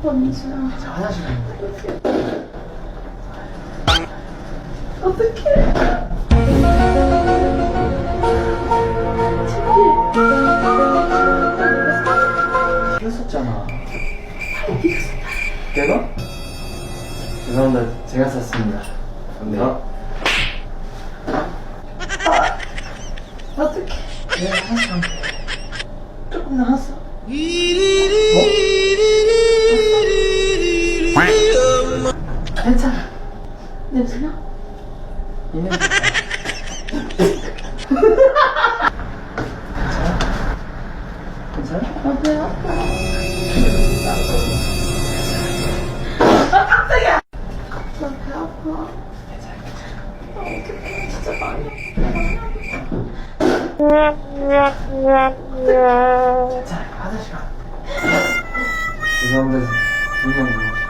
원수야. 자, 화장실 가는 어떡해. 튀었었잖아. 네가 내가? 죄송합니다. 제가 샀습니다. 네. 어떡해. 내가 화장실 가면 돼. 조금 나왔어. 괜찮아. 냄새나? 이 냄새. 괜찮아? 괜찮아? 배 아파. 나배 아파. 어떡해. 진짜 많이 아파. 자, 화장실 가. 죄송합니다. 분명